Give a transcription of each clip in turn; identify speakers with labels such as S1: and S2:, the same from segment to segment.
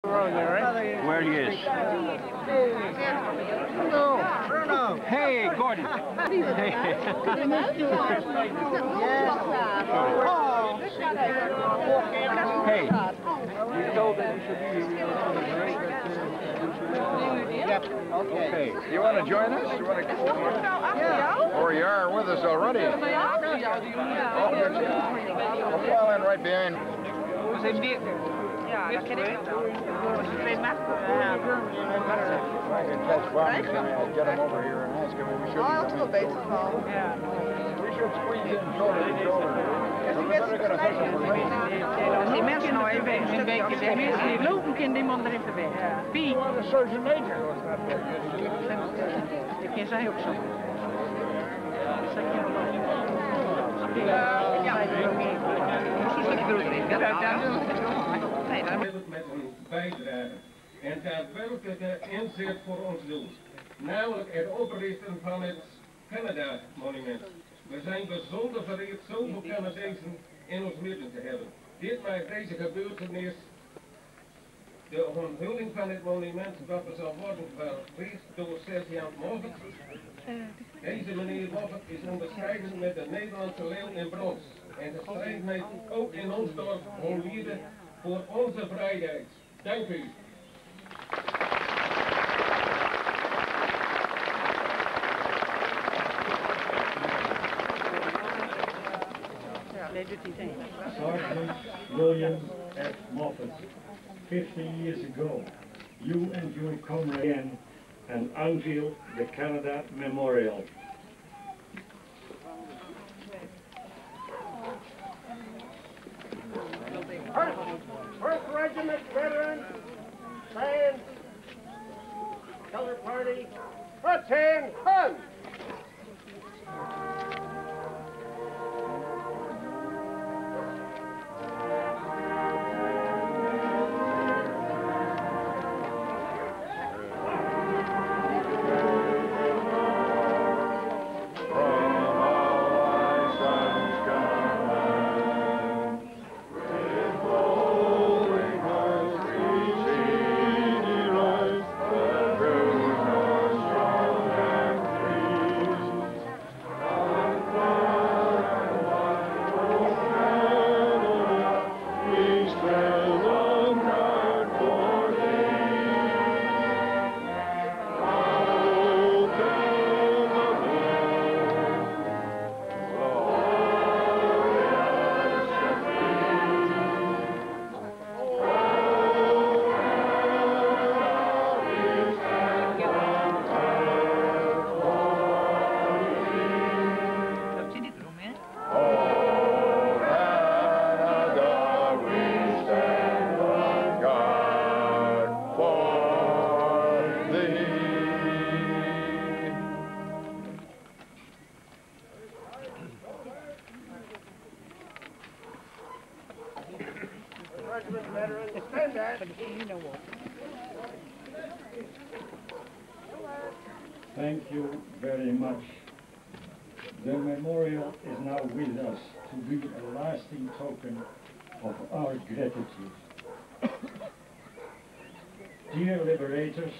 S1: Where he is. Bruno. Hey, Gordon. Hey. Hey. You told that you should be here. Yep. Okay. You want to join us? You want to? Yeah. Or you are with us already? Oh, we'll fall in right behind.
S2: Ja, dat ken ik wel. Als je twee machten.
S1: Get him over here and ask him if we should.
S3: Oh, dat is wel beter wel.
S2: Ja.
S1: We should squeeze in shoulder to shoulder.
S2: Die mensen nou even een stukje weg. Mensen die lopen kunnen die man er even weg. Wie?
S1: De surgeon major.
S2: Ik ken zij ook zo.
S4: Met een bijdrage en daadwerkelijke inzet voor ons doel, namelijk het oprichten van het Canada-monument. We zijn bijzonder vereerd zoveel Canadezen in ons midden te hebben. Dit maakt deze gebeurtenis, de onthulling van het monument, dat er zal worden verricht door sergeant Moffat. Deze meneer Moffat is onderscheiden met de Nederlandse leeuw in brons en gestreden heeft ook in ons dorp Holwierde voor onze vrijheid. Dank u.
S5: Sergeant William F. Moffat, 50 years ago, you and your comrade again and unveiled the Canada Memorial.
S4: First Regiment veterans, fans, color party, attention!
S5: Thank you very much. The memorial is now with us to be a lasting token of our gratitude. Dear liberators,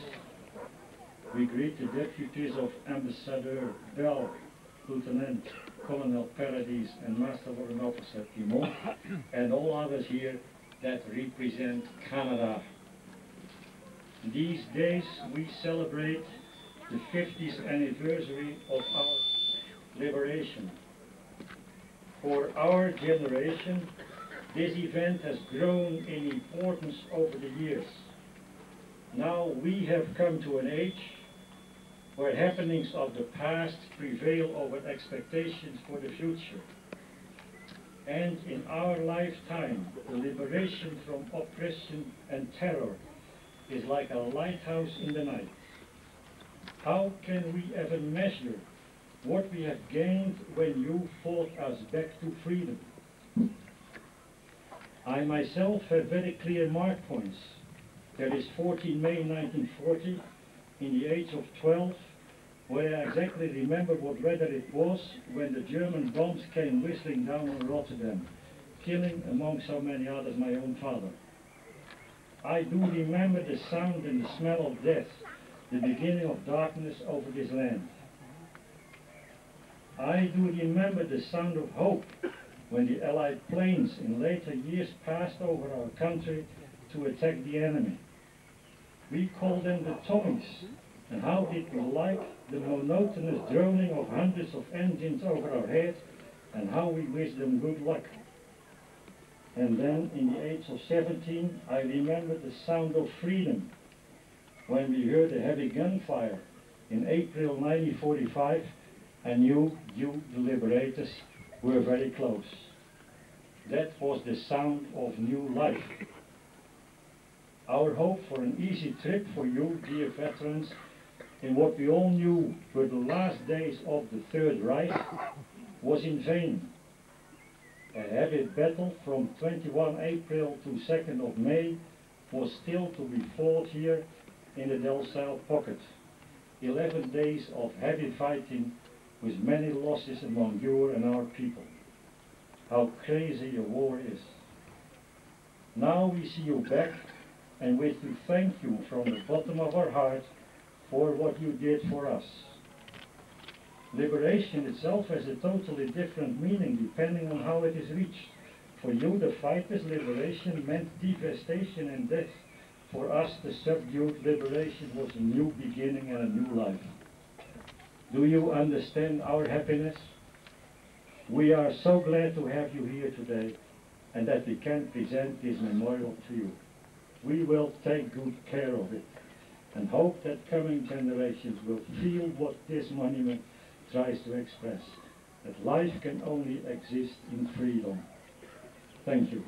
S5: we greet the deputies of Ambassador Bell, Lieutenant Colonel Paradis and Master Warrant Officer Timon, and all others here that represent Canada. These days we celebrate the 50th anniversary of our liberation. For our generation, this event has grown in importance over the years. Now we have come to an age where happenings of the past prevail over expectations for the future. And in our lifetime, the liberation from oppression and terror is like a lighthouse in the night. How can we ever measure what we have gained when you fought us back to freedom? I myself have very clear mark points. There is 14 May 1940, in the age of 12, where I exactly remember what weather it was when the German bombs came whistling down on Rotterdam, killing among so many others my own father. I do remember the sound and the smell of death, the beginning of darkness over this land. I do remember the sound of hope when the Allied planes in later years passed over our country to attack the enemy. We called them the Tommies, and how did we like the monotonous droning of hundreds of engines over our head, and how we wished them good luck. And then, in the age of 17, I remember the sound of freedom when we heard a heavy gunfire in April 1945 and knew you, the liberators, were very close. That was the sound of new life. Our hope for an easy trip for you, dear veterans, in what we all knew were the last days of the Third Reich, was in vain. A heavy battle from 21 April to 2nd of May was still to be fought here in the Delzijl-Pocket. 11 days of heavy fighting with many losses among you and our people. How crazy a war is. Now we see you back and wish to thank you from the bottom of our heart for what you did for us. Liberation itself has a totally different meaning depending on how it is reached. For you, the fighters, liberation meant devastation and death. For us, the subdued, liberation was a new beginning and a new life. Do you understand our happiness? We are so glad to have you here today and that we can present this memorial to you. We will take good care of it and hope that coming generations will feel what this monument tries to express, that life can only exist in freedom. Thank you.